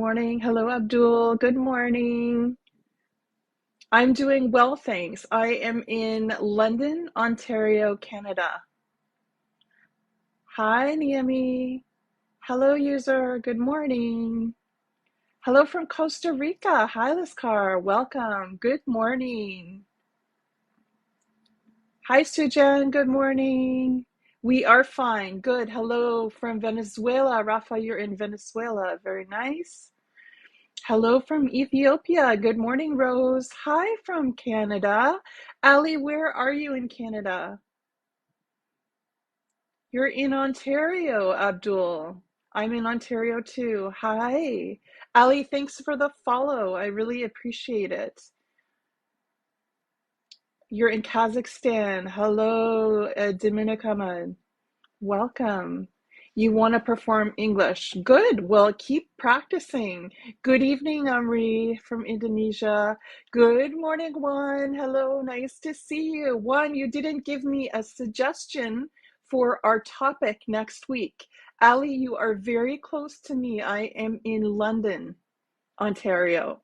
Morning. Hello, Abdul. Good morning. I'm doing well, thanks. I am in London, Ontario, Canada. Hi, Niami. Hello, user. Good morning. Hello from Costa Rica. Hi, Liskar. Welcome. Good morning. Hi, Sujan. Good morning. We are fine. Good. Hello from Venezuela. Rafa, you're in Venezuela. Very nice. Hello from Ethiopia. Good morning, Rose. Hi from Canada. Ali, where are you in Canada? You're in Ontario, Abdul. I'm in Ontario too. Hi. Ali, thanks for the follow. I really appreciate it. You're in Kazakhstan. Hello, Dominica. Welcome. You want to perform English. Good. Well, keep practicing. Good evening, Amri from Indonesia. Good morning, Juan. Hello, nice to see you. Juan, you didn't give me a suggestion for our topic next week. Ali, you are very close to me. I am in London, Ontario.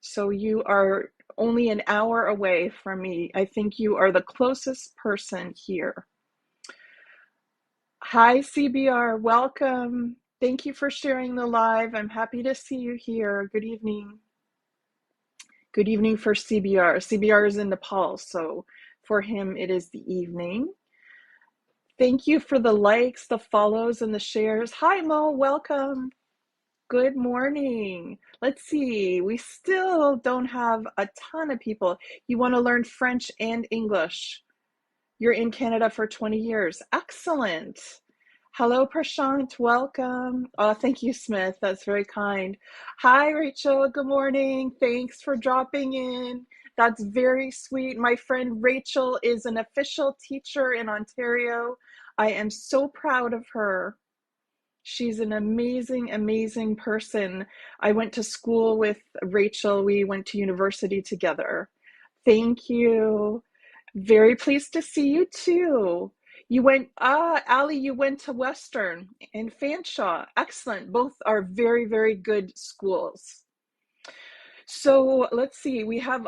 So you are only an hour away from me. I think you are the closest person here. Hi, CBR. Welcome. Thank you for sharing the live. I'm happy to see you here. Good evening. Good evening for CBR. CBR is in Nepal, so for him it is the evening. Thank you for the likes, the follows, and the shares. Hi, Mo. Welcome. Good morning. Let's see. We still don't have a ton of people. You want to learn French and English. You're in Canada for 20 years. Excellent. Hello, Prashant. Welcome. Oh, thank you, Smith. That's very kind. Hi, Rachel. Good morning. Thanks for dropping in. That's very sweet. My friend Rachel is an official teacher in Ontario. I am so proud of her. She's an amazing, amazing person. I went to school with Rachel. We went to university together. Thank you. Very pleased to see you too. You went, Ali, you went to Western and Fanshawe. Excellent. Both are very, very good schools. So let's see, we have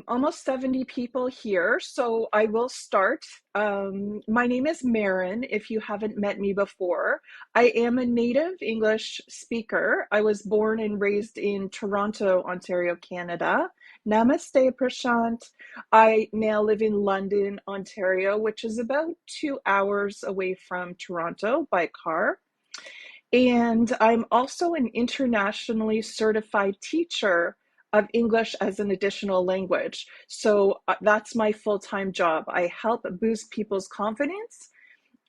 almost 70 people here. So I will start. My name is Maren, if you haven't met me before. I am a native English speaker. I was born and raised in Toronto, Ontario, Canada. Namaste, Prashant. I now live in London, Ontario, which is about 2 hours away from Toronto by car. And I'm also an internationally certified teacher of English as an additional language. So that's my full-time job. I help boost people's confidence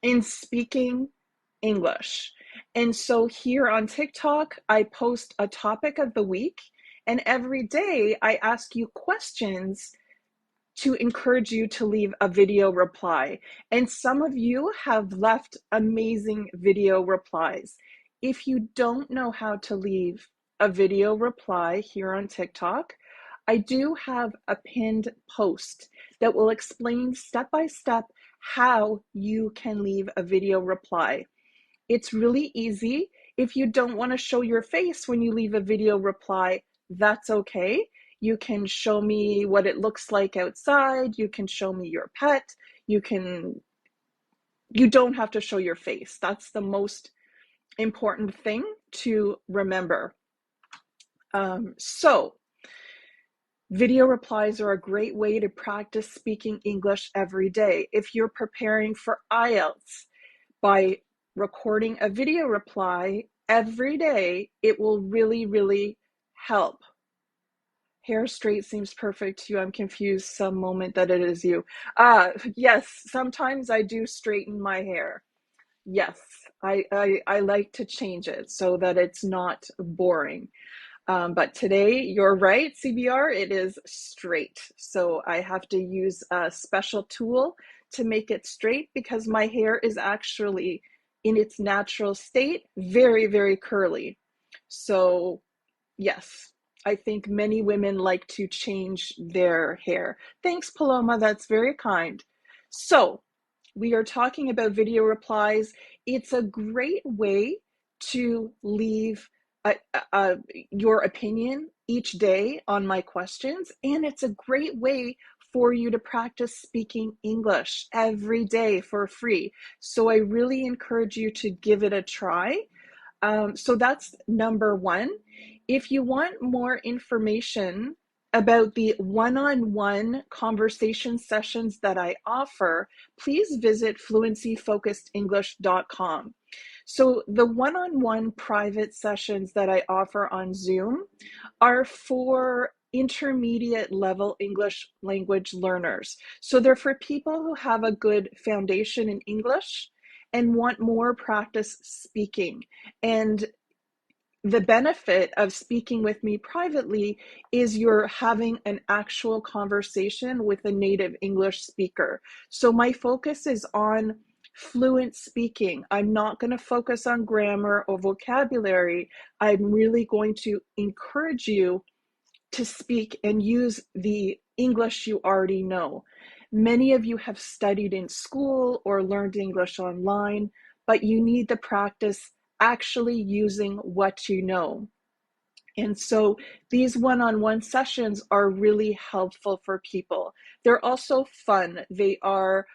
in speaking English. And so here on TikTok, I post a topic of the week, and every day I ask you questions to encourage you to leave a video reply. And some of you have left amazing video replies. If you don't know how to leave a video reply here on TikTok, I do have a pinned post that will explain step by step how you can leave a video reply. It's really easy. If you don't want to show your face when you leave a video reply, that's okay. You can show me what it looks like outside. You can show me your pet. You don't have to show your face. That's the most important thing to remember. So video replies are a great way to practice speaking English every day. If you're preparing for IELTS, by recording a video reply every day, it will really, really help. Hair straight seems perfect to you. I'm confused some moment that it is you. Yes, sometimes I do straighten my hair. Yes, I like to change it so that it's not boring. But today, you're right, CBR, it is straight. So I have to use a special tool to make it straight because my hair is actually in its natural state, very, very curly. So yes, I think many women like to change their hair. Thanks, Paloma, that's very kind. So we are talking about video replies. It's a great way to leave uh, uh, your opinion each day on my questions, and it's a great way for you to practice speaking English every day for free. So I really encourage you to give it a try. So that's number one. If you want more information about the one-on-one conversation sessions that I offer, please visit fluencyfocusedenglish.com. So the one-on-one private sessions that I offer on Zoom are for intermediate level English language learners. So they're for people who have a good foundation in English and want more practice speaking. And the benefit of speaking with me privately is you're having an actual conversation with a native English speaker. So my focus is on fluent speaking. I'm not going to focus on grammar or vocabulary. I'm really going to encourage you to speak and use the English you already know. Many of you have studied in school or learned English online, but you need to practice actually using what you know. And so these one-on-one sessions are really helpful for people. They're also fun. They are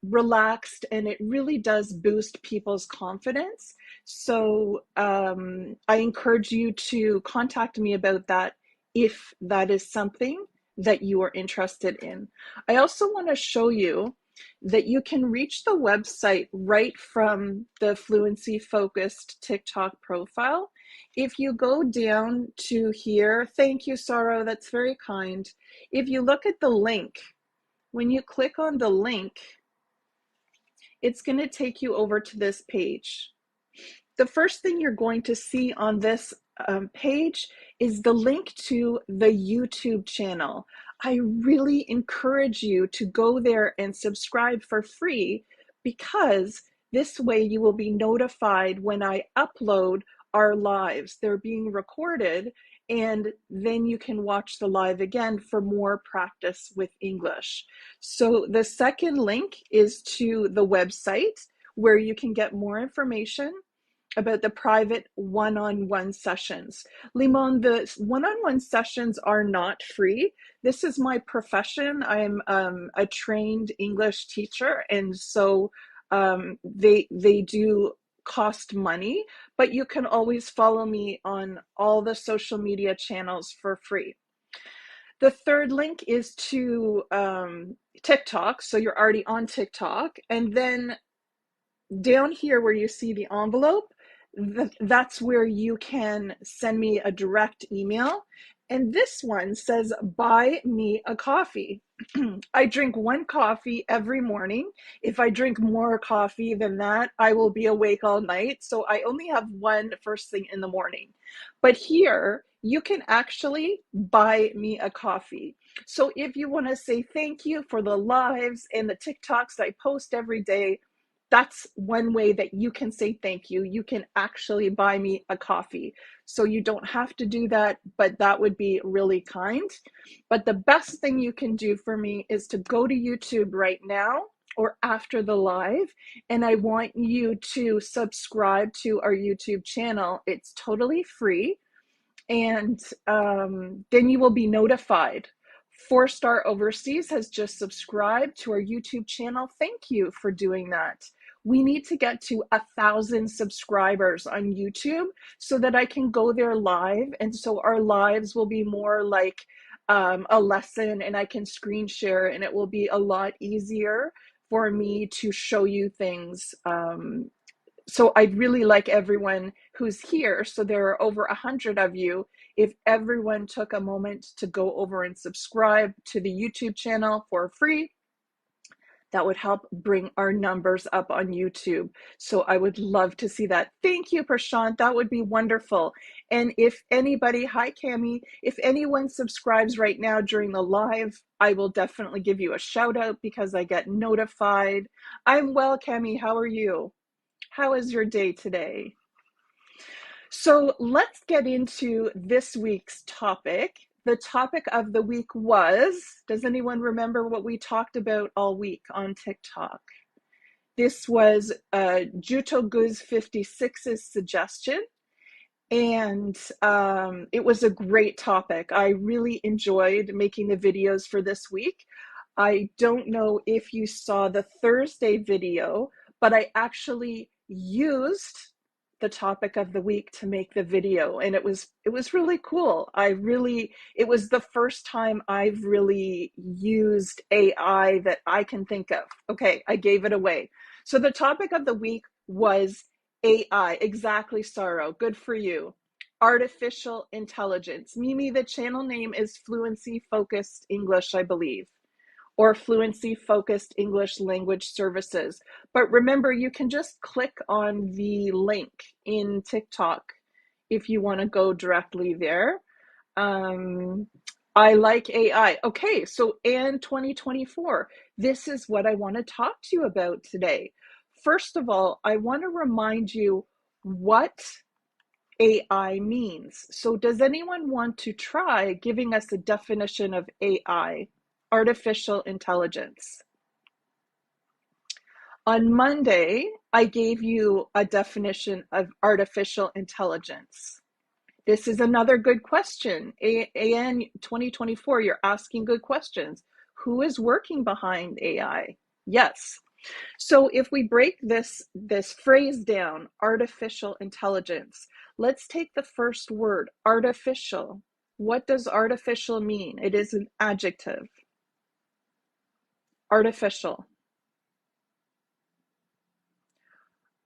relaxed, and it really does boost people's confidence. So I encourage you to contact me about that if that is something that you are interested in. I also want to show you that you can reach the website right from the Fluency Focused TikTok profile. If you go down to here, thank you, Sorrow, that's very kind. If you look at the link, when you click on the link, it's going to take you over to this page. The first thing you're going to see on this page is the link to the YouTube channel. I really encourage you to go there and subscribe for free, because this way you will be notified when I upload our lives. They're being recorded, and then you can watch the live again for more practice with English. So the second link is to the website where you can get more information about the private one-on-one sessions. Limon, the one-on-one sessions are not free. This is my profession. I'm a trained English teacher, and so they do cost money, but you can always follow me on all the social media channels for free. The third link is to TikTok, so you're already on TikTok, and then down here where you see the envelope, that's where you can send me a direct email. And this one says, buy me a coffee. I drink one coffee every morning. If I drink more coffee than that, I will be awake all night. So I only have one first thing in the morning. But here, you can actually buy me a coffee. So if you want to say thank you for the lives and the TikToks I post every day, that's one way that you can say thank you. You can actually buy me a coffee. So you don't have to do that, but that would be really kind. But the best thing you can do for me is to go to YouTube right now or after the live, and I want you to subscribe to our YouTube channel. It's totally free, and then you will be notified. 4-Star Overseas has just subscribed to our YouTube channel. Thank you for doing that. We need to get to 1,000 subscribers on YouTube so that I can go there live, and so our lives will be more like a lesson, and I can screen share, and it will be a lot easier for me to show you things. So I'd really like everyone who's here, so there are over 100 of you, if everyone took a moment to go over and subscribe to the YouTube channel for free, that would help bring our numbers up on YouTube. So I would love to see that. Thank you, Prashant. That would be wonderful. And if anybody, hi Cami, if anyone subscribes right now during the live, I will definitely give you a shout out because I get notified. I'm well, Cami. How are you? How is your day today? So let's get into this week's topic. The topic of the week was, does anyone remember what we talked about all week on TikTok? This was Juto Guz 56's suggestion. And it was a great topic. I really enjoyed making the videos for this week. I don't know if you saw the Thursday video, but I actually used the topic of the week to make the video, and it was really cool. It was the first time I've really used AI that I can think of. Okay, I gave it away. So the topic of the week was AI. Exactly, Sorrow. Good for you. Artificial intelligence. Mimi, the channel name is Fluency Focused English, I believe, or Fluency Focused English Language Services. But remember, you can just click on the link in TikTok if you want to go directly there. I like AI. Okay, so in 2024, this is what I want to talk to you about today. First of all, I want to remind you what AI means. So does anyone want to try giving us a definition of AI, artificial intelligence? On Monday, I gave you a definition of artificial intelligence. This is another good question. AN 2024, you're asking good questions. Who is working behind AI? Yes. So if we break this phrase down, artificial intelligence, let's take the first word, artificial. What does artificial mean? It is an adjective. Artificial.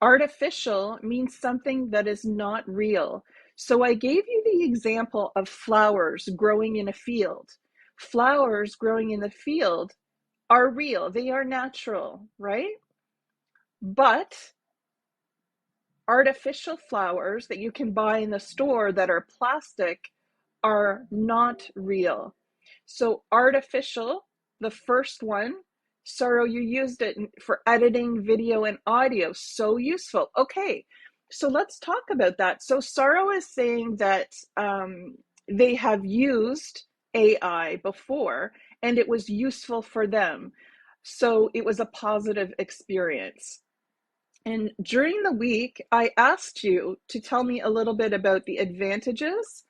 Artificial means something that is not real. So I gave you the example of flowers growing in a field. Flowers growing in the field are real. They are natural, right? But artificial flowers that you can buy in the store that are plastic are not real. So artificial, the first one, Sorrow, you used it for editing video and audio. So useful. Okay, so let's talk about that. So Sorrow is saying that they have used AI before and it was useful for them. So it was a positive experience. And during the week, I asked you to tell me a little bit about the advantages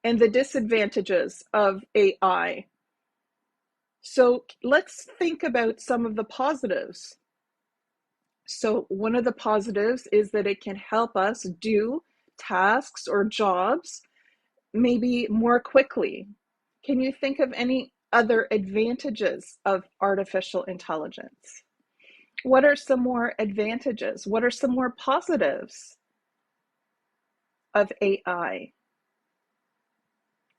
and the disadvantages of AI. So let's think about some of the positives. So one of the positives is that it can help us do tasks or jobs maybe more quickly. Can you think of any other advantages of artificial intelligence? What are some more advantages? What are some more positives of AI?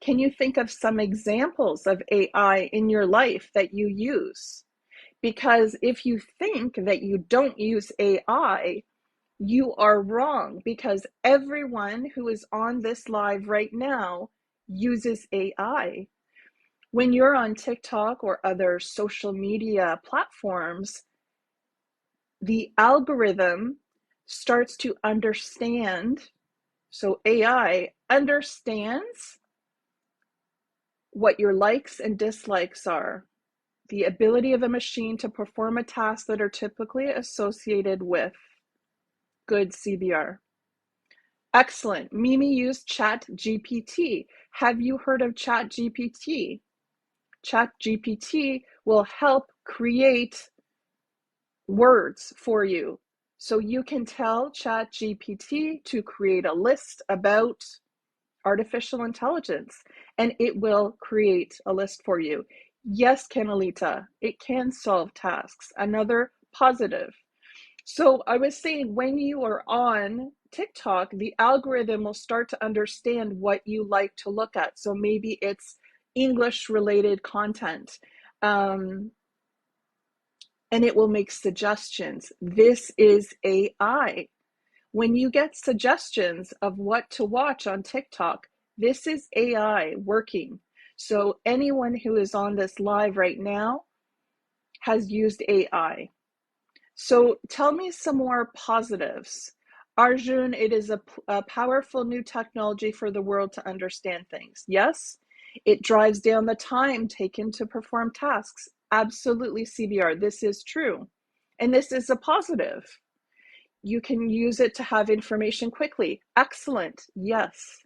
Can you think of some examples of AI in your life that you use? Because if you think that you don't use AI, you are wrong, because everyone who is on this live right now uses AI. When you're on TikTok or other social media platforms, the algorithm starts to understand. So AI understands what your likes and dislikes are, the ability of a machine to perform a task that are typically associated with good CBR. Excellent. Mimi used Chat GPT. Have you heard of Chat GPT? Chat GPT will help create words for you. So you can tell Chat GPT to create a list about artificial intelligence, and it will create a list for you. Yes, Canalita, it can solve tasks. Another positive. So I was saying, when you are on TikTok, the algorithm will start to understand what you like to look at. So maybe it's English related content. And it will make suggestions. This is AI. When you get suggestions of what to watch on TikTok, this is AI working. So anyone who is on this live right now has used AI. So tell me some more positives. Arjun, it is a powerful new technology for the world to understand things. Yes, it drives down the time taken to perform tasks. Absolutely, CBR, this is true. And this is a positive. You can use it to have information quickly. Excellent. Yes,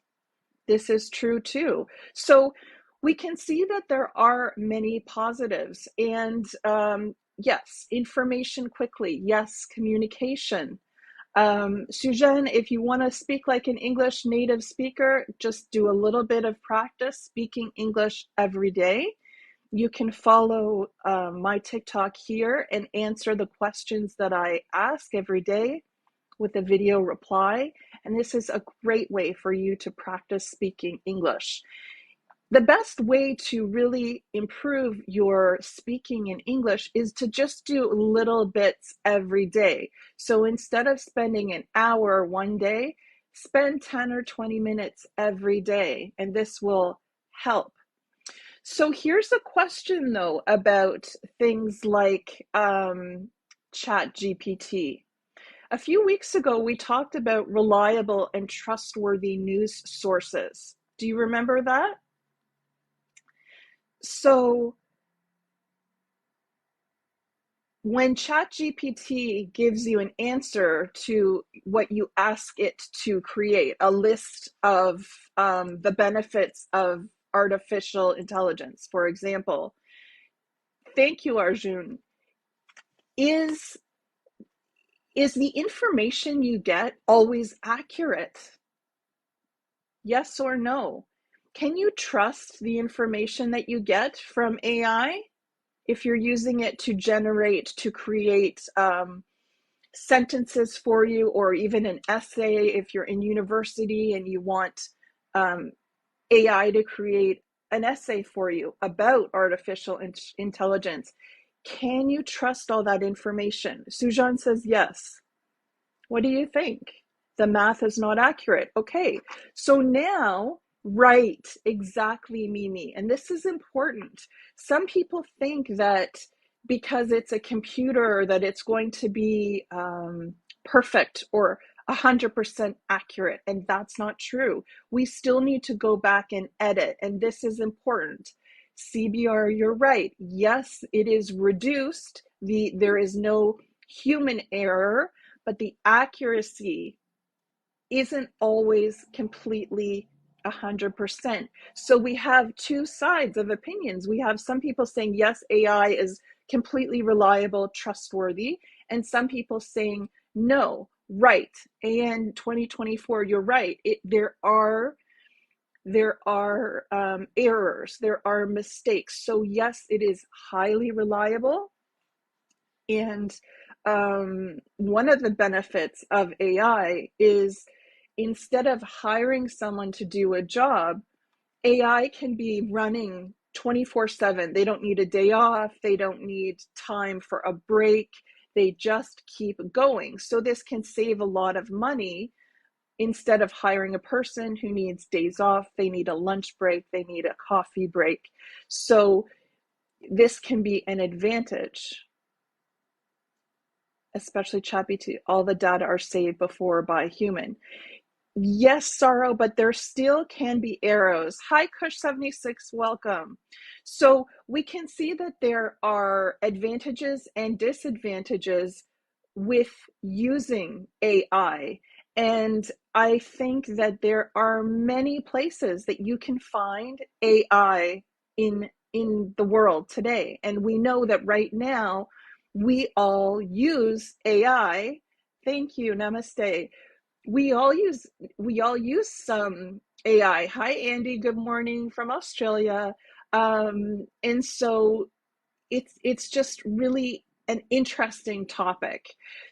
this is true too. So we can see that there are many positives. And yes, information quickly. Yes, communication. Sujan, if you want to speak like an English native speaker, just do a little bit of practice speaking English every day. You can follow my TikTok here and answer the questions that I ask every day with a video reply. And this is a great way for you to practice speaking English. The best way to really improve your speaking in English is to just do little bits every day. So instead of spending an hour one day, spend 10 or 20 minutes every day, and this will help. So here's a question though about things like Chat GPT. A few weeks ago, we talked about reliable and trustworthy news sources. Do you remember that? So when ChatGPT gives you an answer to what you ask it to create, a list of the benefits of artificial intelligence, for example, thank you, Arjun, is the information you get always accurate? Yes or no? Can you trust the information that you get from AI if you're using it to create sentences for you, or even an essay if you're in university and you want AI to create an essay for you about artificial intelligence? Can you trust all that information? Sujan says yes. What do you think? The math is not accurate. Okay, so now, right, exactly, Mimi. And this is important. Some people think that because it's a computer that it's going to be perfect or 100% accurate, and that's not true. We still need to go back and edit, and this is important. CBR, you're right. Yes, it is reduced. There is no human error, but the accuracy isn't always completely 100%. So we have two sides of opinions. We have some people saying, yes, AI is completely reliable, trustworthy, and some people saying, no, right. And 2024, you're right. There are errors, there are mistakes. So yes, it is highly reliable. And one of the benefits of AI is, instead of hiring someone to do a job, AI can be running 24/7. They don't need a day off. They don't need time for a break. They just keep going. So this can save a lot of money. Instead of hiring a person who needs days off, they need a lunch break, they need a coffee break. So this can be an advantage. Especially ChatGPT, all the data are saved before by a human. Yes, Sorrow, but there still can be errors. Hi, Kush76, welcome. So we can see that there are advantages and disadvantages with using AI. And I think that there are many places that you can find AI in the world today. And we know that right now, we all use AI. Thank you, namaste. We all use some AI. Hi, Andy. Good morning from Australia. And so it's just really an interesting topic.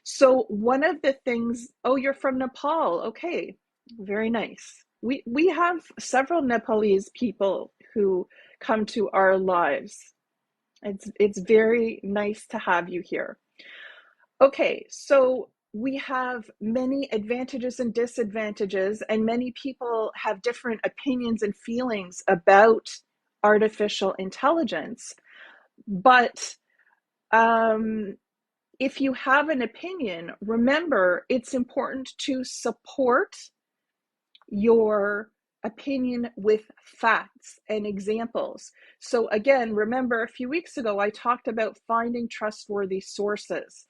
So one of the things. Oh, you're from Nepal. Okay, very nice. We have several Nepalese people who come to our lives. It's very nice to have you here. Okay, so we have many advantages and disadvantages, and many people have different opinions and feelings about artificial intelligence. But if you have an opinion, remember it's important to support your opinion with facts and examples. So again, remember a few weeks ago, I talked about finding trustworthy sources.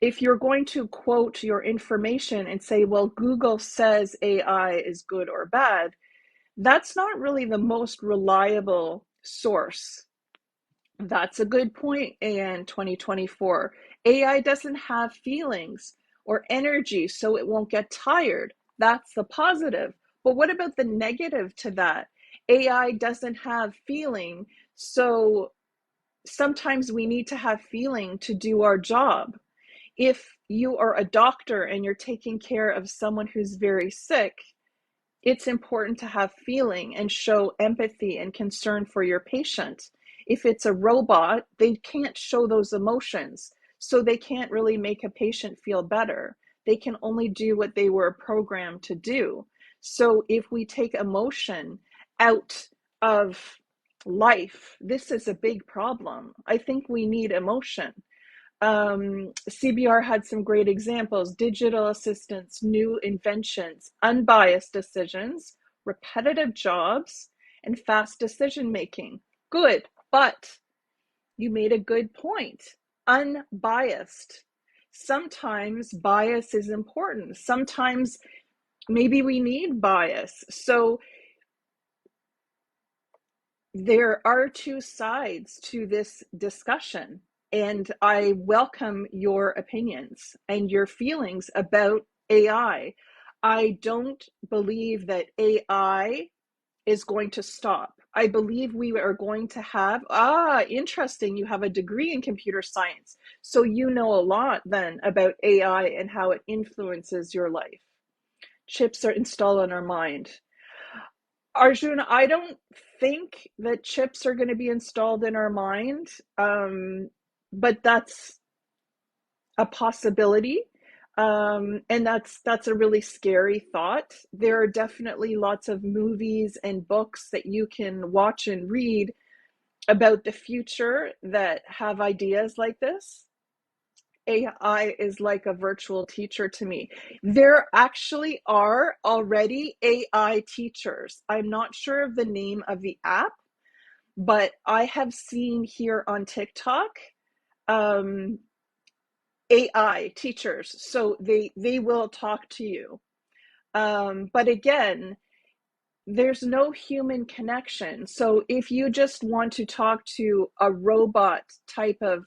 if you're going to quote your information and say, well, Google says AI is good or bad, that's not really the most reliable source. That's a good point, AN 2024. AI doesn't have feelings or energy, so it won't get tired. That's the positive. But what about the negative to that? AI doesn't have feeling, so sometimes we need to have feeling to do our job. If you are a doctor and you're taking care of someone who's very sick, it's important to have feeling and show empathy and concern for your patient. If it's a robot, they can't show those emotions, so they can't really make a patient feel better. They can only do what they were programmed to do. So if we take emotion out of life, this is a big problem. I think we need emotion. CBR had some great examples: digital assistants, new inventions, unbiased decisions, repetitive jobs, and fast decision making. Good, but you made a good point. Unbiased. Sometimes bias is important. Sometimes maybe we need bias. So there are two sides to this discussion, and I welcome your opinions and your feelings about AI. I don't believe that AI is going to stop. I believe we are going to have, interesting, you have a degree in computer science, so you know a lot then about AI and how it influences your life. Chips are installed in our mind. Arjun, I don't think that chips are going to be installed in our mind, but that's a possibility, and that's a really scary thought. There are definitely lots of movies and books that you can watch and read about the future that have ideas like this. AI is like a virtual teacher to me. There actually are already AI teachers. I'm not sure of the name of the app, but I have seen here on TikTok AI teachers. So they will talk to you. But again, there's no human connection. So if you just want to talk to a robot type of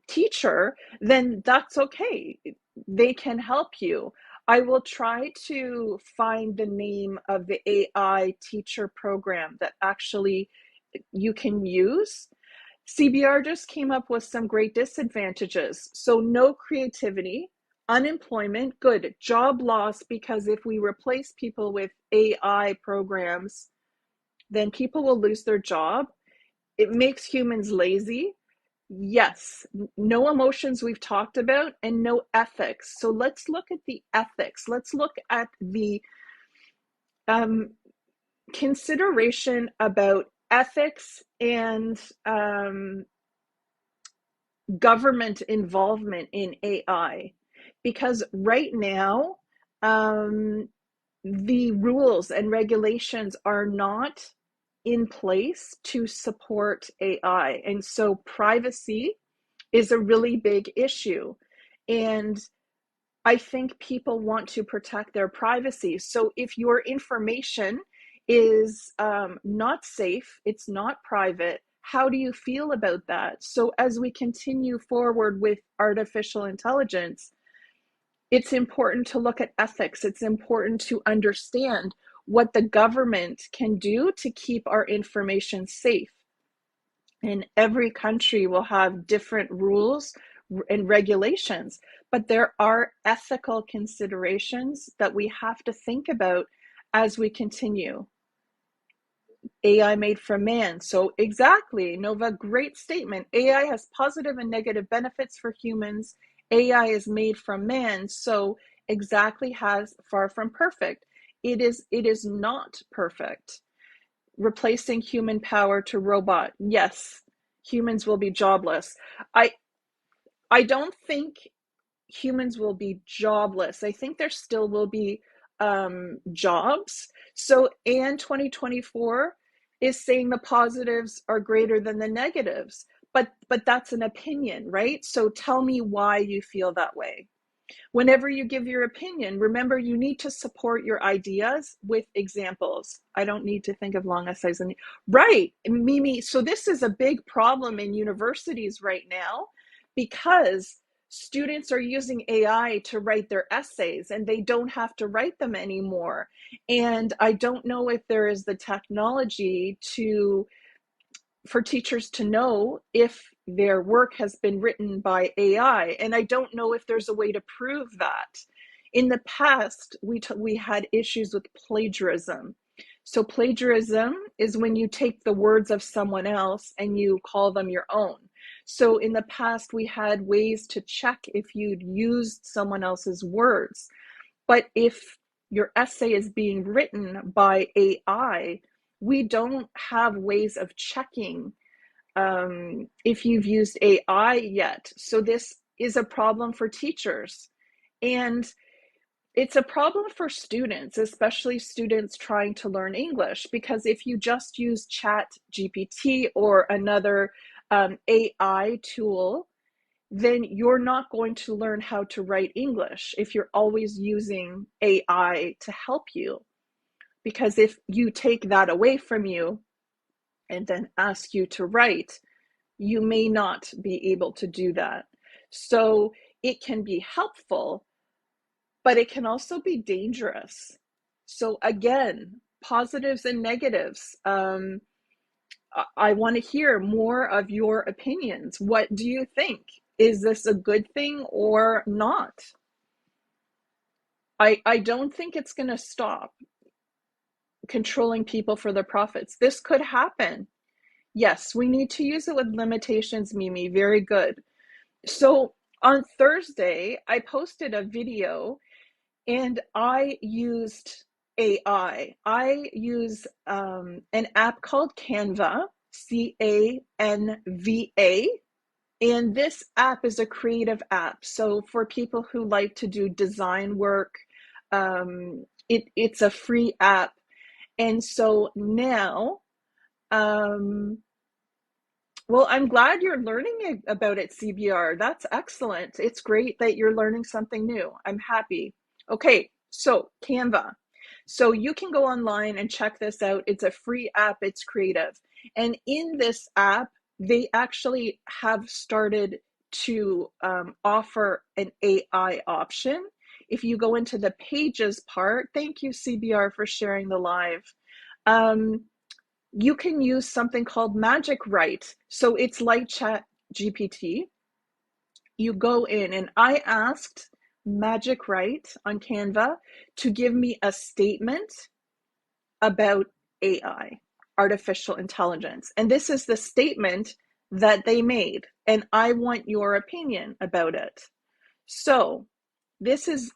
teacher, then that's okay. They can help you. I will try to find the name of the AI teacher program that actually you can use. CBR just came up with some great disadvantages. So, no creativity, unemployment, good, job loss, because if we replace people with AI programs, then people will lose their job. It makes humans lazy. Yes, no emotions we've talked about, and no ethics. So let's look at the ethics. Let's look at the um, consideration about ethics and government involvement in AI. Because right now, the rules and regulations are not in place to support AI. And so privacy is a really big issue. And I think people want to protect their privacy. So if your information is not safe, it's not private, how do you feel about that? So as we continue forward with artificial intelligence, it's important to look at ethics. It's important to understand what the government can do to keep our information safe. And every country will have different rules and regulations, but there are ethical considerations that we have to think about as we continue. AI made from man. So exactly, Nova, great statement. AI has positive and negative benefits for humans. AI is made from man, so exactly, has far from perfect. It is not perfect. Replacing human power to robot. Yes, humans will be jobless. I I don't think humans will be jobless. I think there still will be jobs. So, and 2024 is saying the positives are greater than the negatives. but that's an opinion, right? So tell me why you feel that way. Whenever you give your opinion, remember you need to support your ideas with examples. I don't need to think of long essays. Right, Mimi. So this is a big problem in universities right now because students are using AI to write their essays and they don't have to write them anymore. And I don't know if there is the technology for teachers to know if their work has been written by AI. And I don't know if there's a way to prove that. In the past, we had issues with plagiarism. So plagiarism is when you take the words of someone else and you call them your own. So in the past, we had ways to check if you'd used someone else's words. But if your essay is being written by AI, we don't have ways of checking if you've used AI yet. So this is a problem for teachers. And it's a problem for students, especially students trying to learn English, because if you just use Chat GPT or another AI tool, then you're not going to learn how to write English if you're always using AI to help you. Because if you take that away from you and then ask you to write, you may not be able to do that. So it can be helpful, but it can also be dangerous. So again, positives and negatives. I want to hear more of your opinions. What do you think? Is this a good thing or not? I don't think it's going to stop controlling people for their profits. This could happen. Yes, we need to use it with limitations, Mimi. Very good. So on Thursday, I posted a video and I used AI. I use an app called Canva, Canva. And this app is a creative app. So for people who like to do design work, it's a free app. And so now, well, I'm glad you're learning about it, CBR. That's excellent. It's great that you're learning something new. I'm happy. Okay, so Canva. So you can go online and check this out. It's a free app, it's creative. And in this app, they actually have started to offer an AI option. If you go into the pages part, thank you, CBR, for sharing the live. You can use something called Magic Write. So it's like Chat GPT. You go in and I asked Magic Write on Canva to give me a statement about AI, artificial intelligence. And this is the statement that they made. And I want your opinion about it. So this is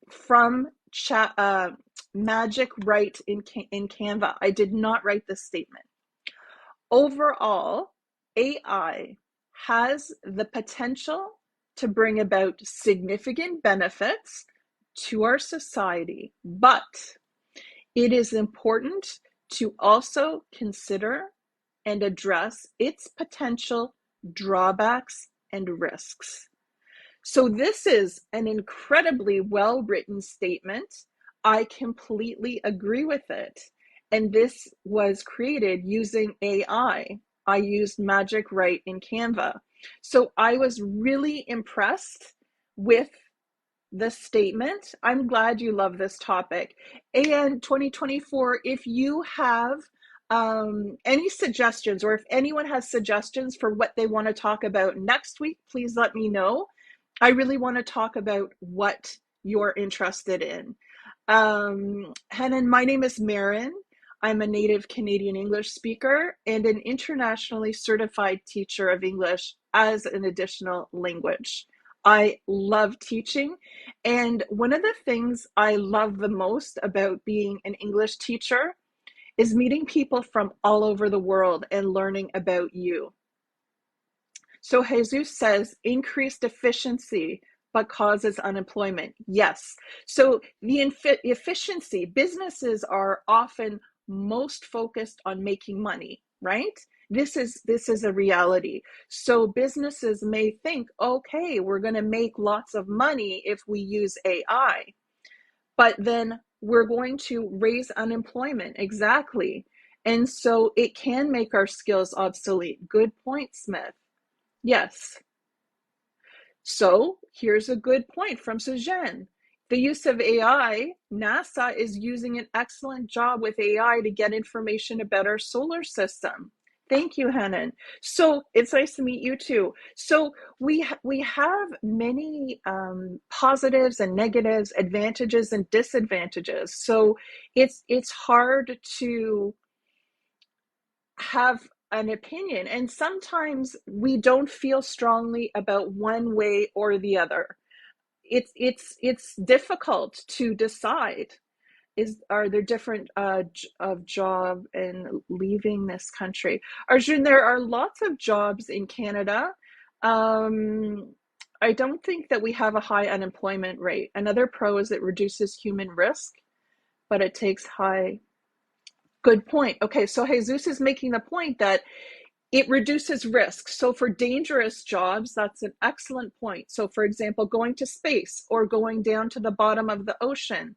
from Magic Write in Canva. I did not write this statement. Overall, AI has the potential to bring about significant benefits to our society, but it is important to also consider and address its potential drawbacks and risks. So this is an incredibly well-written statement. I completely agree with it. And this was created using AI. I used Magic Write in Canva. So I was really impressed with the statement. I'm glad you love this topic. And 2024, if you have any suggestions or if anyone has suggestions for what they want to talk about next week, please let me know. I really want to talk about what you're interested in. Hanan, my name is Maren. I'm a native Canadian English speaker and an internationally certified teacher of English as an additional language. I love teaching, and one of the things I love the most about being an English teacher is meeting people from all over the world and learning about you. So Jesus says increased efficiency but causes unemployment. Yes. So the efficiency, businesses are often most focused on making money. right? This is a reality. So businesses may think, okay, we're going to make lots of money if we use AI, but then we're going to raise unemployment. Exactly. And so it can make our skills obsolete. Good point, Smith. Yes. So here's a good point from Suzanne. The use of AI, NASA is using an excellent job with AI to get information about our solar system. Thank you, Hanan. So it's nice to meet you too. So we have many positives and negatives, advantages and disadvantages. So it's hard to have an opinion, and sometimes we don't feel strongly about one way or the other. It's difficult to decide. Are there different of job and leaving this country? Arjun, there are lots of jobs in Canada. um, I don't think that we have a high unemployment rate. Another pro is it reduces human risk, but it takes high. Good point. Okay, so Jesus is making the point that it reduces risk. So for dangerous jobs, that's an excellent point. So for example, going to space or going down to the bottom of the ocean,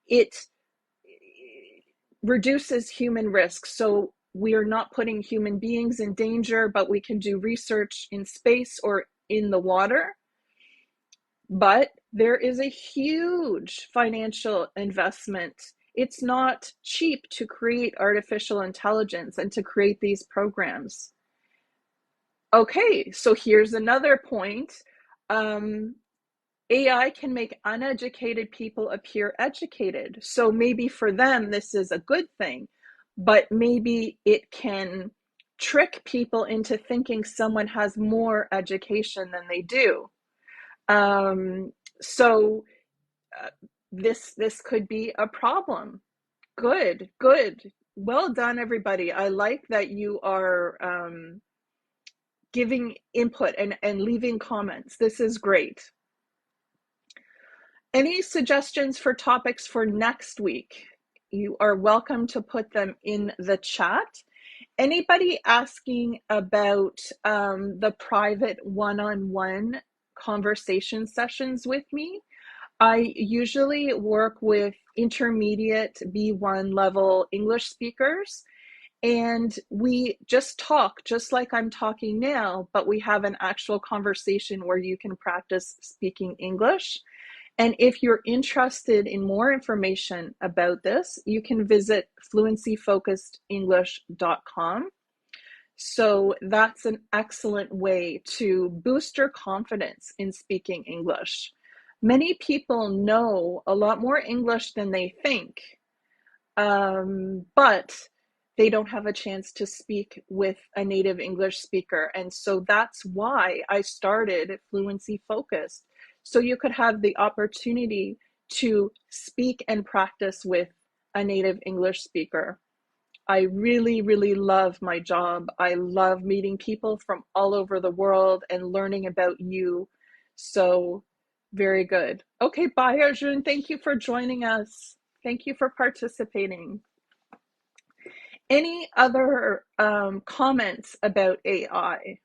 it reduces human risk. So we are not putting human beings in danger, but we can do research in space or in the water. But there is a huge financial investment. It's not cheap to create artificial intelligence and to create these programs. Okay, so here's another point. AI can make uneducated people appear educated. So maybe for them, this is a good thing, but maybe it can trick people into thinking someone has more education than they do. Um, so uh, this could be a problem. Good, good. Well done, everybody. I like that you are giving input and leaving comments. This is great. Any suggestions for topics for next week? You are welcome to put them in the chat. Anybody asking about the private one-on-one conversation sessions with me? I usually work with intermediate B1 level English speakers, and we just talk just like I'm talking now, but we have an actual conversation where you can practice speaking English. And if you're interested in more information about this, you can visit fluencyfocusedenglish.com. So that's an excellent way to boost your confidence in speaking English. Many people know a lot more English than they think, but they don't have a chance to speak with a native English speaker. And so that's why I started Fluency Focused. So you could have the opportunity to speak and practice with a native English speaker. I really, really love my job. I love meeting people from all over the world and learning about you. So very good. Okay, bye, Arjun. Thank you for joining us. Thank you for participating. Any other comments about AI?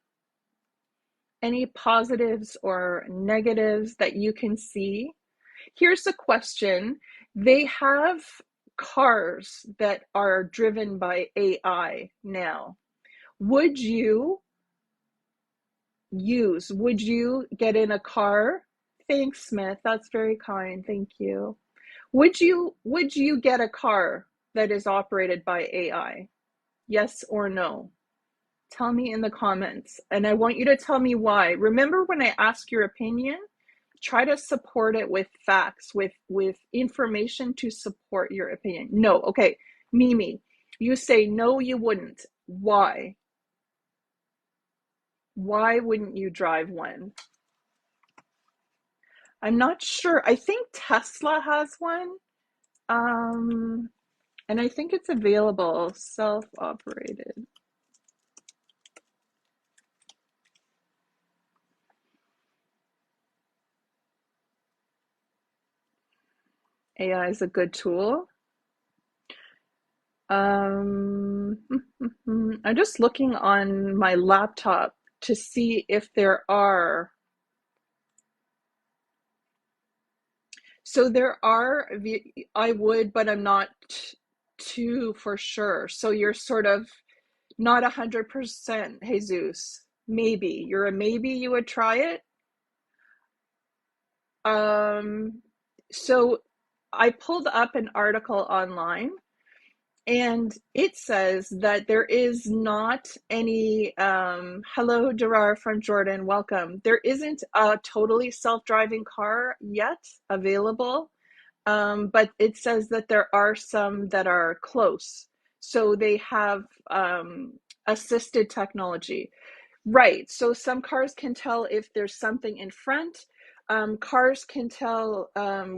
Any positives or negatives that you can see? Here's a question. They have cars that are driven by AI now. Would you get in a car? Thanks, Smith. That's very kind. Thank you. Would you get a car that is operated by AI? Yes or no? Tell me in the comments. And I want you to tell me why. Remember, when I ask your opinion, try to support it with facts, with information to support your opinion. No. Okay. Mimi, you say no, you wouldn't. Why? Why wouldn't you drive one? I'm not sure. I think Tesla has one. And I think it's available, self-operated. AI is a good tool. Um, I'm just looking on my laptop to see if there are. So there are, I would, but I'm not too for sure. So you're sort of not 100%, Jesus. Maybe. You're a maybe you would try it. Um, so I pulled up an article online and it says that there is not any, hello, Durar from Jordan, welcome. There isn't a totally self-driving car yet available, but it says that there are some that are close. So they have assisted technology. Right. So some cars can tell if there's something in front. Cars can tell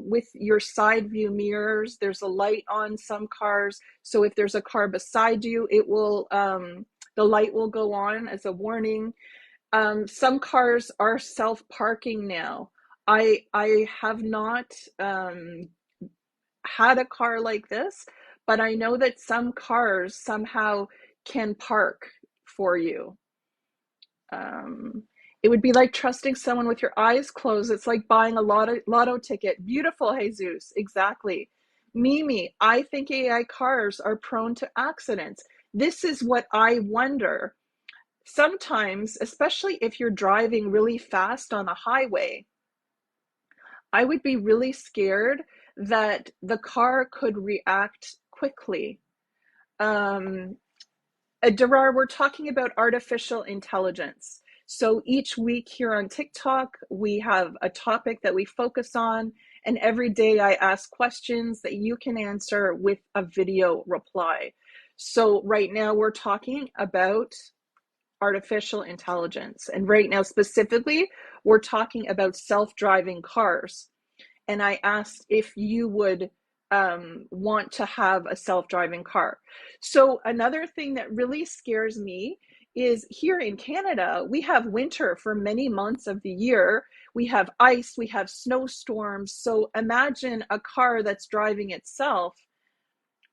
with your side view mirrors. There's a light on some cars. So if there's a car beside you, it will the light will go on as a warning. Some cars are self-parking now. I have not had a car like this, but I know that some cars somehow can park for you. Um, it would be like trusting someone with your eyes closed. It's like buying a lotto ticket. Beautiful, Jesus. Exactly. Mimi, I think AI cars are prone to accidents. This is what I wonder. Sometimes, especially if you're driving really fast on a highway, I would be really scared that the car could react quickly. Um, Darar, we're talking about artificial intelligence. So each week here on TikTok, we have a topic that we focus on, and every day I ask questions that you can answer with a video reply. So right now we're talking about artificial intelligence. And right now, specifically, we're talking about self-driving cars. And I asked if you would want to have a self-driving car. So another thing that really scares me is here in Canada, we have winter for many months of the year. We have ice, we have snowstorms. So imagine a car that's driving itself.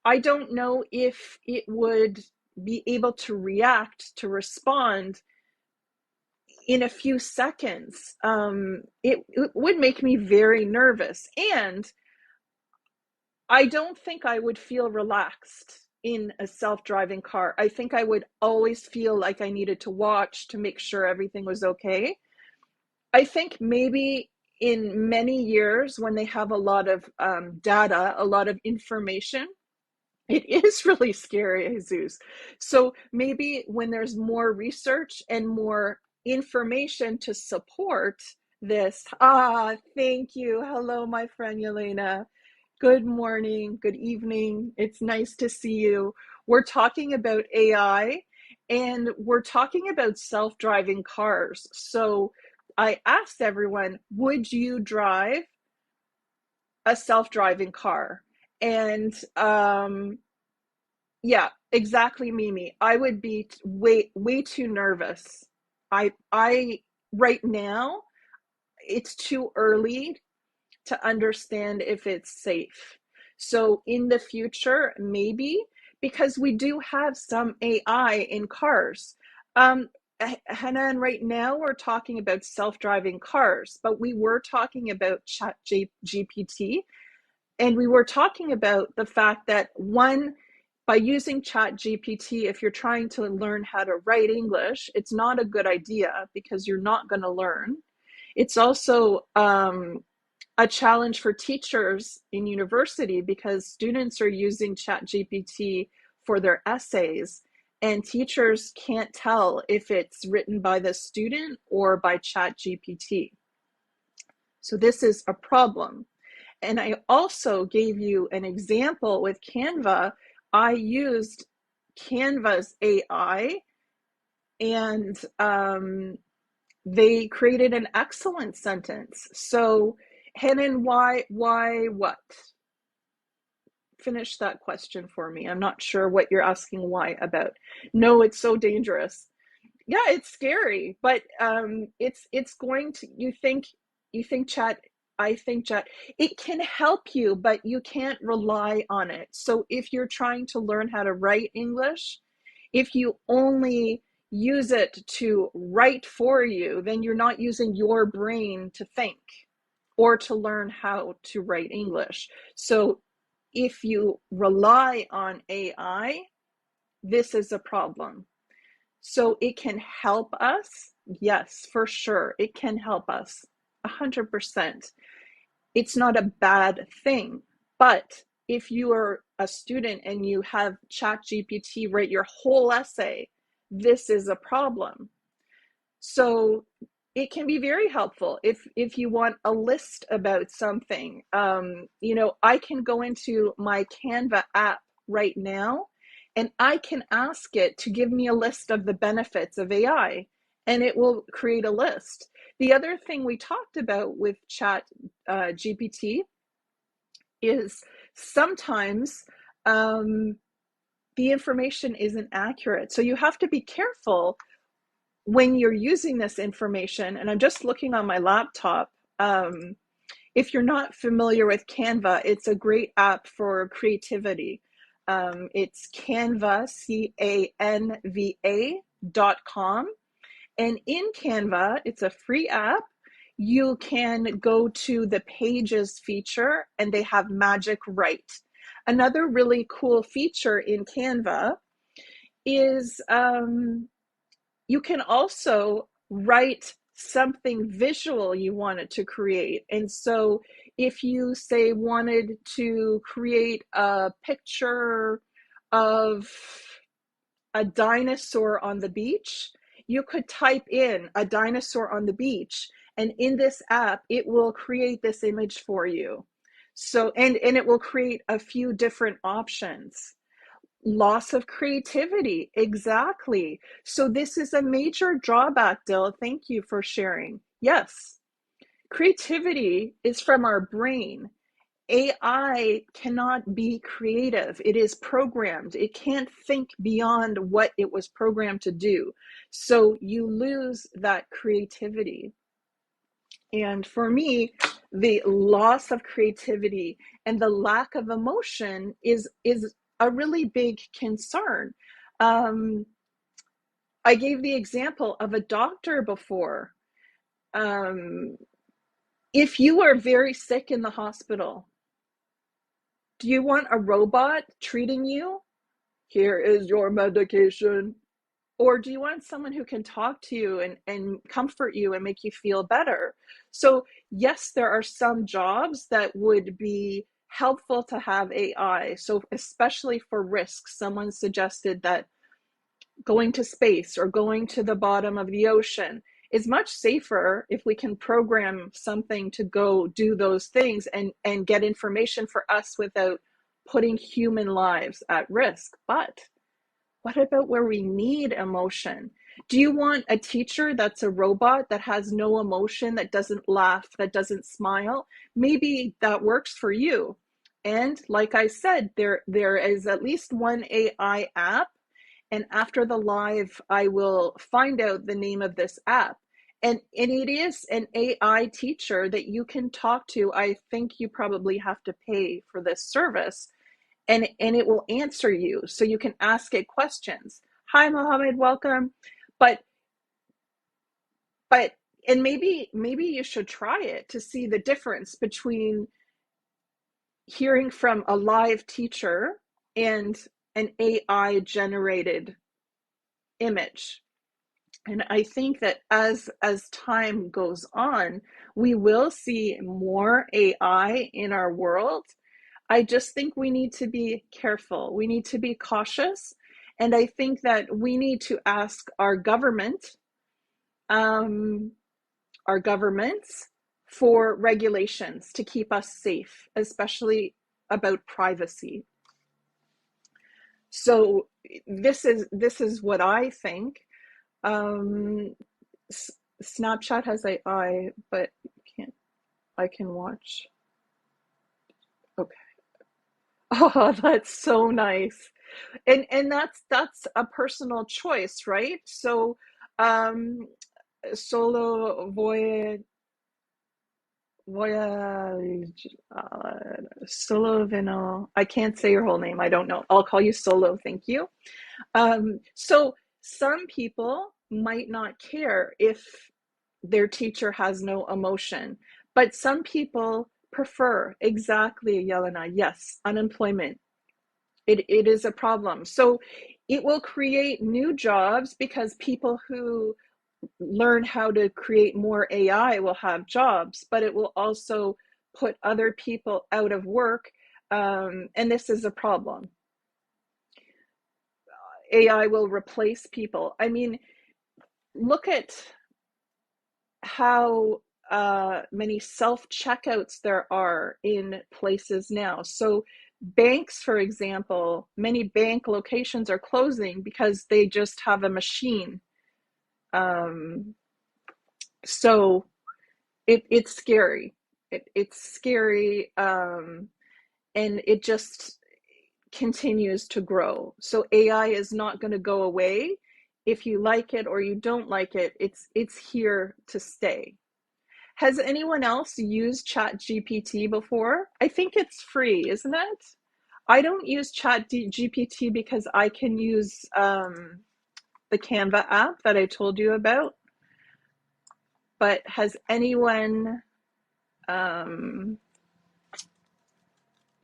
I don't know if it would be able to react, to respond in a few seconds. It would make me very nervous. And I don't think I would feel relaxed in a self-driving car. I think I would always feel like I needed to watch to make sure everything was okay. I think maybe in many years when they have a lot of data, a lot of information, it is really scary, Jesus. So maybe when there's more research and more information to support this. Thank you. Hello, my friend Yelena. Good morning, good evening. It's nice to see you. We're talking about AI and we're talking about self-driving cars. So I asked everyone, would you drive a self-driving car? And yeah, exactly, Mimi. I would be way too nervous. I right now it's too early to understand if it's safe. So in the future, maybe, because we do have some AI in cars. Um, Hanan, right now we're talking about self-driving cars, but we were talking about Chat GPT, and we were talking about the fact that one, by using Chat GPT, if you're trying to learn how to write English, it's not a good idea because you're not going to learn. It's also a challenge for teachers in university because students are using ChatGPT for their essays and teachers can't tell if it's written by the student or by ChatGPT. So this is a problem. And I also gave you an example with Canva. I used Canva's AI and they created an excellent sentence. So, Henan, what? Finish that question for me. I'm not sure what you're asking why about. No, it's so dangerous. Yeah, it's scary, but it's going to. You think chat I think chat, it can help you, but you can't rely on it. So if you're trying to learn how to write English, if you only use it to write for you, then you're not using your brain to think or to learn how to write English. So if you rely on AI, this is a problem. So it can help us. Yes, for sure. It can help us 100%. It's not a bad thing. But if you are a student and you have ChatGPT write your whole essay, this is a problem. So it can be very helpful if you want a list about something. I can go into my Canva app right now and I can ask it to give me a list of the benefits of AI, and it will create a list. The other thing we talked about with Chat GPT is sometimes the information isn't accurate. So you have to be careful when you're using this information. And I'm just looking on my laptop. If you're not familiar with Canva, it's a great app for creativity. It's Canva, CANVA.com. And in Canva, it's a free app. You can go to the Pages feature and they have Magic Write. Another really cool feature in Canva is you can also write something visual you wanted to create. And so if you say wanted to create a picture of a dinosaur on the beach, you could type in a dinosaur on the beach, and in this app it will create this image for you. So and it will create a few different options. Loss of creativity, exactly. So this is a major drawback, Dill. Thank you for sharing. Yes, creativity is from our brain. AI cannot be creative. It is programmed. It can't think beyond what it was programmed to do. So you lose that creativity. And for me, the loss of creativity and the lack of emotion is a really big concern. Um, I gave the example of a doctor before. Um, if you are very sick in the hospital, do you want a robot treating you? Here is your medication. Or do you want someone who can talk to you and comfort you and make you feel better? So yes, there are some jobs that would be helpful to have AI. So especially for risk, someone suggested that going to space or going to the bottom of the ocean is much safer if we can program something to go do those things and get information for us without putting human lives at risk. But what about where we need emotion? Do you want a teacher that's a robot that has no emotion, that doesn't laugh, that doesn't smile? Maybe that works for you. And like I said, there is at least one AI app. And after the live, I will find out the name of this app. And it is an AI teacher that you can talk to. I think you probably have to pay for this service, and it will answer you, so you can ask it questions. Hi Mohammed, welcome. but but and maybe you should try it to see the difference between hearing from a live teacher and an AI generated image. And I think that as time goes on, we will see more AI in our world. I just think we need to be careful. We need to be cautious. And I think that we need to ask um, our governments for regulations to keep us safe, especially about privacy. So this is what I think. Um, Snapchat has AI, but can't I can watch. Okay. Oh, that's so nice. And that's a personal choice, right? So um solo voy Voyage, Solovino. I can't say your whole name. I don't know. I'll call you Solo. Thank you. So some people might not care if their teacher has no emotion, but some people prefer, exactly, Yelena. Yes, unemployment. It is a problem. So it will create new jobs because people who learn how to create more AI will have jobs, but it will also put other people out of work. And this is a problem. AI will replace people. I mean, look at how many self checkouts there are in places now. So, banks, for example, many bank locations are closing because they just have a machine. Um, so, it's scary. It's scary, and it just continues to grow. So AI is not going to go away. If you like it or you don't like it, it's here to stay. Has anyone else used Chat GPT before? I think it's free, isn't it? I don't use Chat GPT because I can use the Canva app that I told you about. But has anyone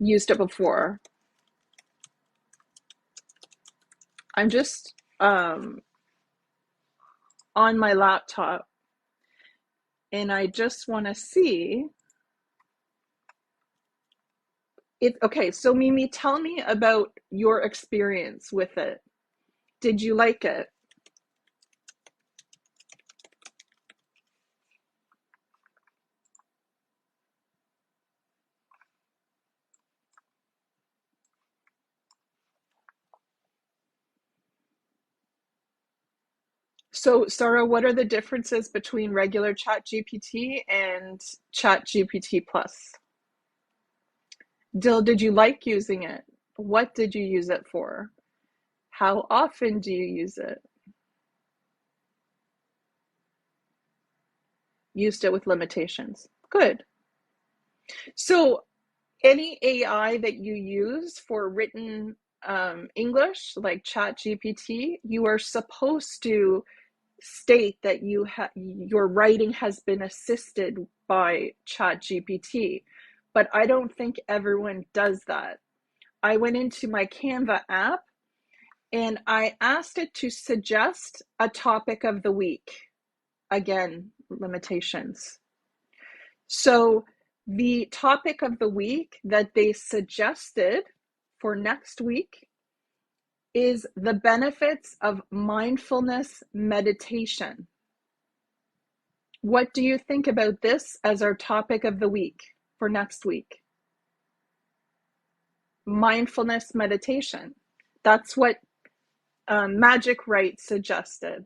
used it before? I'm just on my laptop and I just want to see it. Okay, so Mimi, tell me about your experience with it. Did you like it? So, Sarah, what are the differences between regular Chat GPT and Chat GPT Plus? Dill, did you like using it? What did you use it for? How often do you use it? Used it with limitations. Good. So, any AI that you use for written English, like Chat GPT, you are supposed to state that your writing has been assisted by Chat GPT, but I don't think everyone does that. I went into my Canva app and I asked it to suggest a topic of the week. Again, limitations. So the topic of the week that they suggested for next week is the benefits of mindfulness meditation. What do you think about this as our topic of the week for next week? Mindfulness meditation. That's what Magic Write suggested.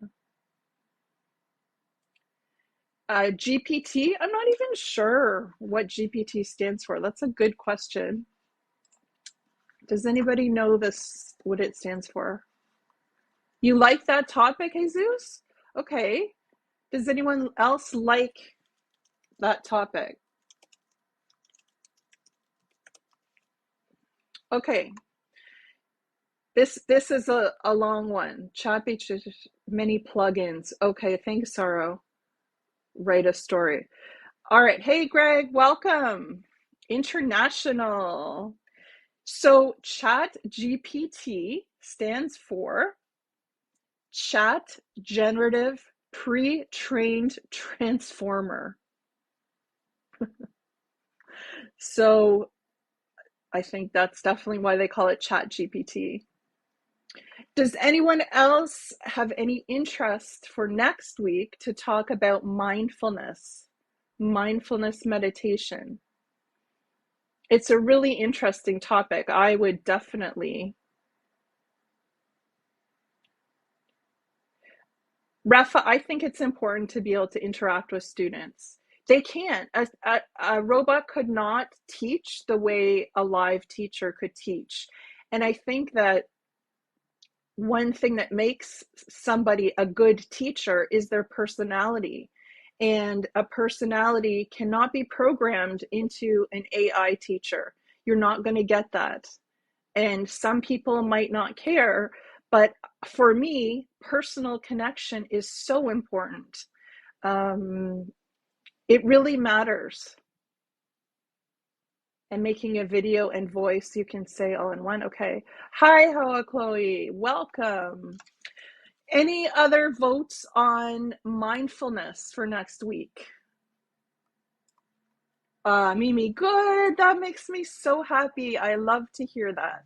GPT, I'm not even sure what GPT stands for. That's a good question. Does anybody know this, what it stands for? You like that topic, Jesus? Okay. Does anyone else like that topic? Okay. This is a long one. Chatbot many plugins. Okay, thanks, Saro. Write a story. All right. Hey, Greg, welcome. International. So Chat GPT stands for Chat Generative Pre-trained Transformer. So I think that's definitely why they call it Chat GPT. Does anyone else have any interest for next week to talk about mindfulness meditation? It's a really interesting topic. I would definitely. Rafa, I think it's important to be able to interact with students. They can't. A robot could not teach the way a live teacher could teach. And I think that one thing that makes somebody a good teacher is their personality. And a personality cannot be programmed into an AI teacher. You're not going to get that. And some people might not care, but for me, personal connection is so important. It really matters. And making a video and voice, you can say all in one. Okay. Hi, Hoa Chloe. Welcome. Any other votes on mindfulness for next week? Mimi, good. That makes me so happy. I love to hear that.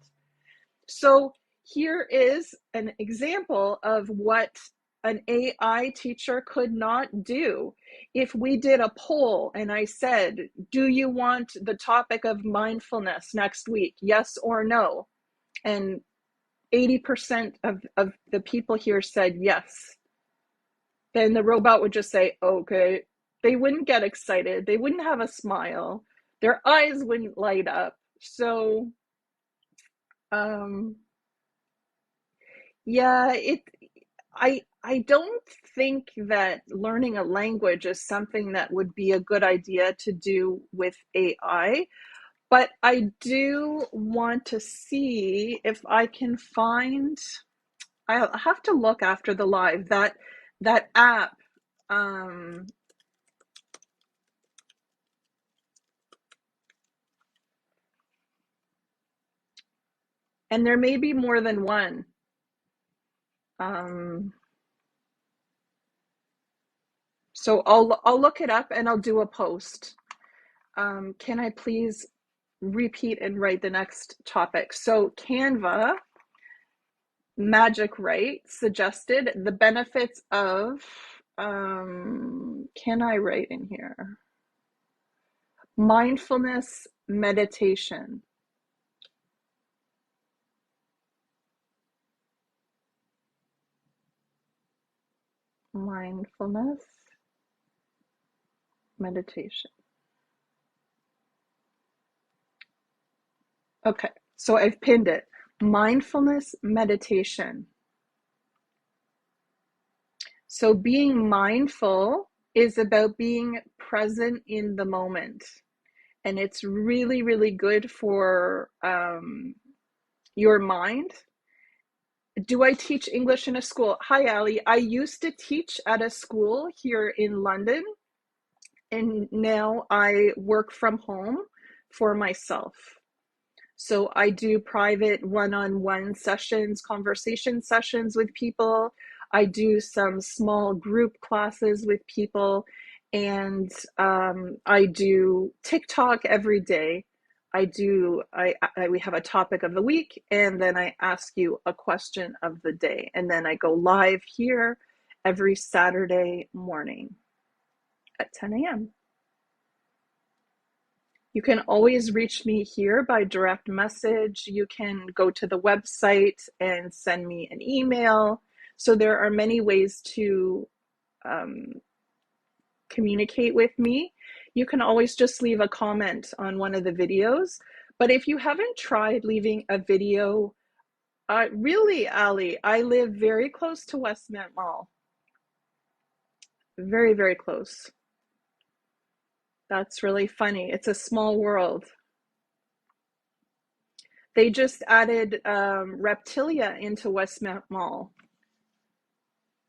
So here is an example of what an AI teacher could not do. If we did a poll and I said, do you want the topic of mindfulness next week? Yes or no? And 80% of the people here said yes. Then the robot would just say, okay. They wouldn't get excited. They wouldn't have a smile. Their eyes wouldn't light up. So, yeah, I don't think that learning a language is something that would be a good idea to do with AI, but I do want to see if I can find, I'll have to look after the live, that app. And there may be more than one. So I'll look it up and I'll do a post. Can I please repeat and write the next topic? So Canva, Magic Write, suggested the benefits of, can I write in here? Mindfulness meditation. Mindfulness meditation. Okay, so I've pinned it. Mindfulness meditation. So being mindful is about being present in the moment. And it's really, really good for your mind. Do I teach English in a school? Hi, Ali. I used to teach at a school here in London, and now I work from home for myself. So I do private one-on-one sessions, conversation sessions with people. I do some small group classes with people, and I do TikTok every day. We have a topic of the week, and then I ask you a question of the day, and then I go live here every Saturday morning at 10 a.m. You can always reach me here by direct message. You can go to the website and send me an email. So there are many ways to communicate with me. You can always just leave a comment on one of the videos. But if you haven't tried leaving a video, really, Ali, I live very close to Westmount Mall. Very, very close. That's really funny. It's a small world. They just added Reptilia into Westmount Mall.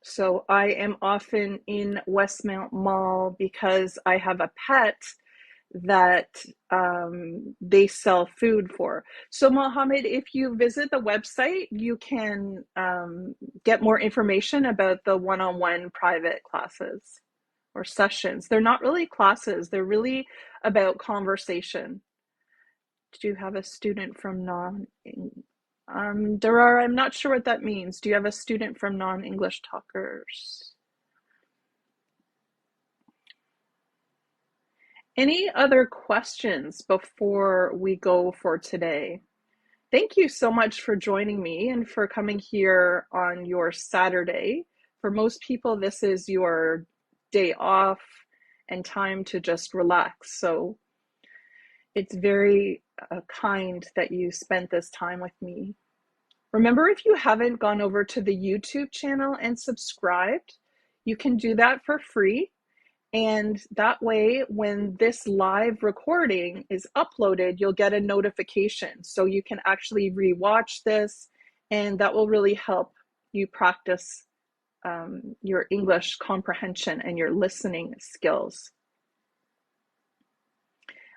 So I am often in Westmount Mall because I have a pet that they sell food for. So Mohammed, if you visit the website, you can get more information about the one-on-one private classes or sessions. They're not really classes, they're really about conversation. Do you have a student from Darar, I'm not sure what that means. Do you have a student from non-English talkers? Any other questions before we go for today? Thank you so much for joining me and for coming here on your Saturday. For most people, this is your day off and time to just relax. So it's very kind that you spent this time with me. Remember, if you haven't gone over to the YouTube channel and subscribed, you can do that for free. And that way, when this live recording is uploaded, you'll get a notification. So you can actually rewatch this, and that will really help you practice your English comprehension and your listening skills.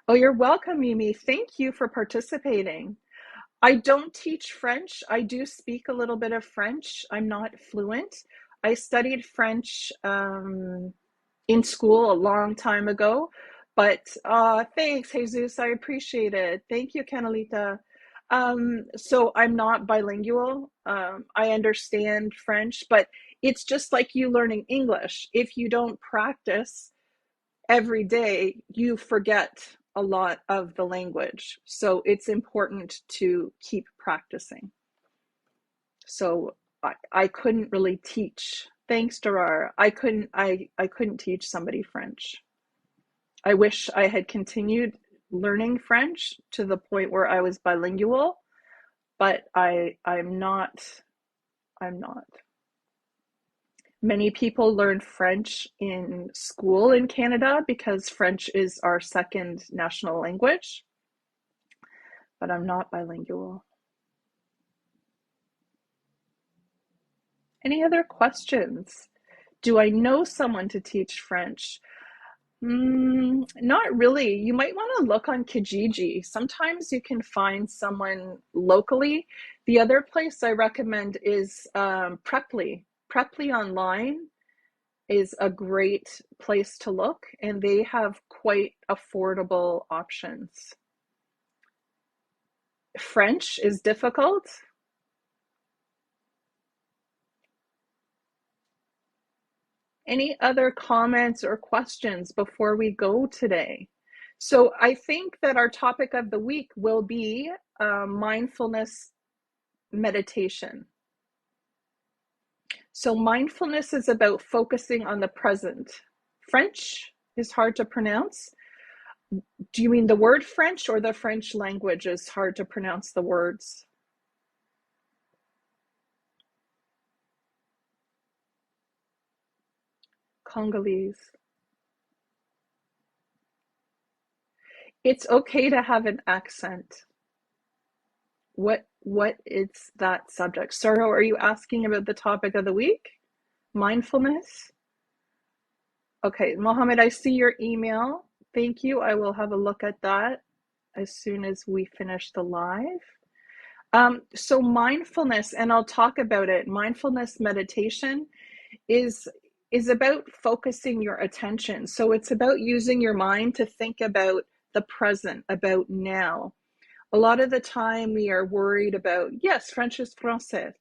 Oh, you're welcome, Mimi. Thank you for participating. I don't teach French. I do speak a little bit of French. I'm not fluent. I studied French in school a long time ago, but thanks, Jesus. I appreciate it. Thank you, Canalita. So I'm not bilingual. I understand French, but it's just like you learning English. If you don't practice every day, you forget a lot of the language. So it's important to keep practicing. So I couldn't really teach. Thanks, Gerard. I couldn't teach somebody French. I wish I had continued learning French to the point where I was bilingual, but I'm not. Many people learn French in school in Canada because French is our second national language, but I'm not bilingual. Any other questions? Do I know someone to teach French? Not really. You might want to look on Kijiji. Sometimes you can find someone locally. The other place I recommend is Preply. Preply online is a great place to look, and they have quite affordable options. French is difficult. Any other comments or questions before we go today? So I think that our topic of the week will be mindfulness meditation. So mindfulness is about focusing on the present. French is hard to pronounce. Do you mean the word French, or the French language is hard to pronounce the words? Congolese. It's okay to have an accent. What is that subject? Saro, are you asking about the topic of the week? Mindfulness? Okay, Mohammed, I see your email. Thank you. I will have a look at that as soon as we finish the live. So mindfulness, and I'll talk about it. Mindfulness meditation is about focusing your attention. So it's about using your mind to think about the present, about now. A lot of the time we are worried about, yes, French is français.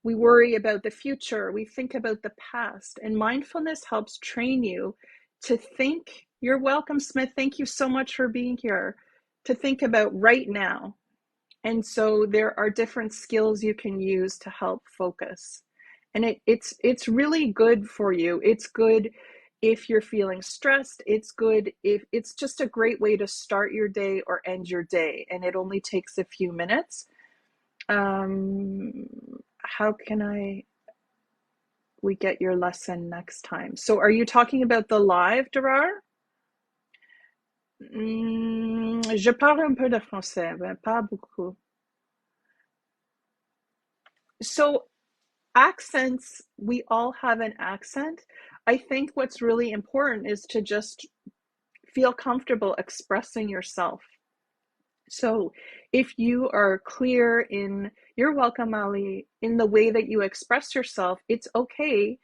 We worry about the future. We think about the past. And mindfulness helps train you to think. You're welcome, Smith. Thank you so much for being here. To think about right now. And so there are different skills you can use to help focus. And it's really good for you. It's good if you're feeling stressed. It's good if it's just a great way to start your day or end your day. And it only takes a few minutes. How can we get your lesson next time? So are you talking about the live, Gerard? Je parle un peu de français, mais pas beaucoup. So accents, we all have an accent. I think what's really important is to just feel comfortable expressing yourself. So if you are clear in, you're welcome, Ali, in the way that you express yourself, it's okay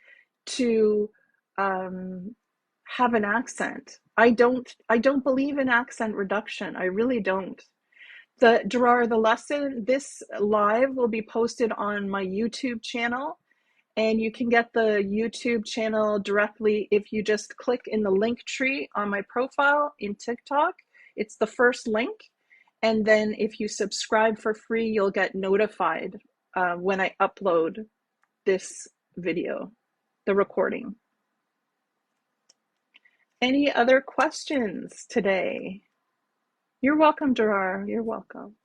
to have an accent. I don't believe in accent reduction. I really don't. Gerard, the lesson, this live will be posted on my YouTube channel, and you can get the YouTube channel directly if you just click in the link tree on my profile in TikTok. It's the first link. And then if you subscribe for free, you'll get notified when I upload this video, the recording. Any other questions today? You're welcome, Gerard. You're welcome.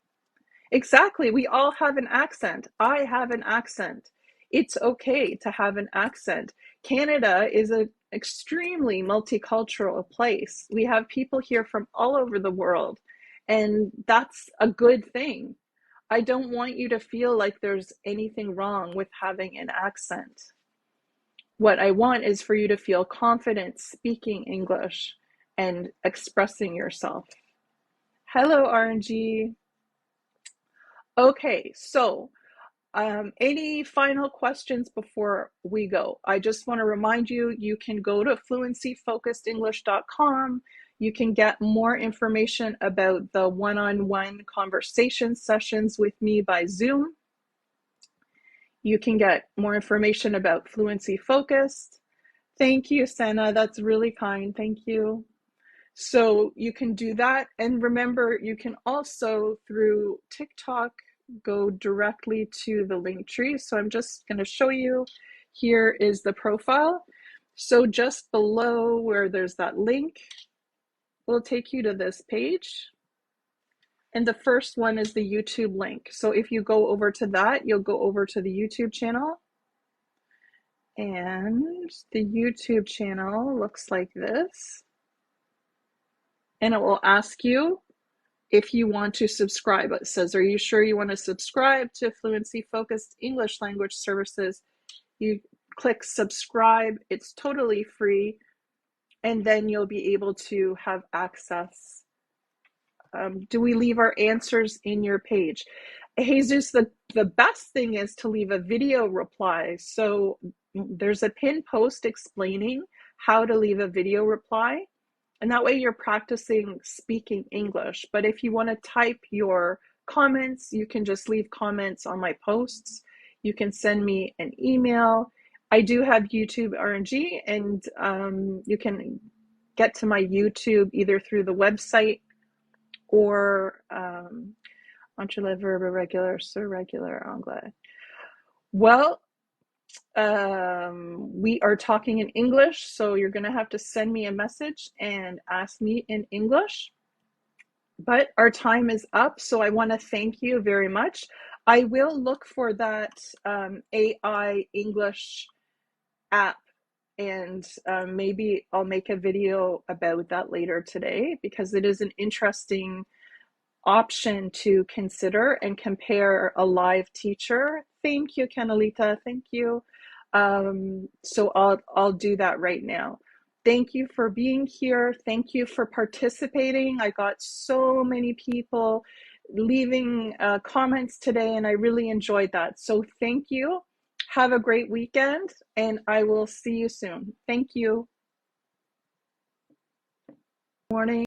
Exactly. We all have an accent. I have an accent. It's okay to have an accent. Canada is extremely multicultural place. We have people here from all over the world, and that's a good thing. I don't want you to feel like there's anything wrong with having an accent. What I want is for you to feel confident speaking English and expressing yourself. Hello, RNG. Okay, so any final questions before we go? I just want to remind you, you can go to fluencyfocusedenglish.com. You can get more information about the one-on-one conversation sessions with me by Zoom. You can get more information about Fluency Focused. Thank you, Senna. That's really kind. Thank you. So you can do that. And remember, you can also, through TikTok, go directly to the link tree. So I'm just going to show you. Here is the profile. So just below where there's that link, will take you to this page. And the first one is the YouTube link. So if you go over to that, you'll go over to the YouTube channel. And the YouTube channel looks like this. And it will ask you if you want to subscribe. It says, are you sure you want to subscribe to Fluency Focused English Language Services? You click subscribe. It's totally free. And then you'll be able to have access. Do we leave our answers in your page? Jesus, the best thing is to leave a video reply. So there's a pinned post explaining how to leave a video reply. And that way you're practicing speaking English. But if you want to type your comments, you can just leave comments on my posts. You can send me an email. I do have YouTube RNG, and you can get to my YouTube either through the website or entre verb irregular, surregular, anglais. Well, we are talking in English, so you're going to have to send me a message and ask me in English. But our time is up, so I want to thank you very much. I will look for that AI English app, and maybe I'll make a video about that later today, because it is an interesting option to consider and compare a live teacher. Thank you, Canalita. Thank you. So I'll do that right now. Thank you for being here. Thank you for participating. I got so many people leaving comments today, and I really enjoyed that. So thank you. Have a great weekend, and I will see you soon. Thank you. Morning.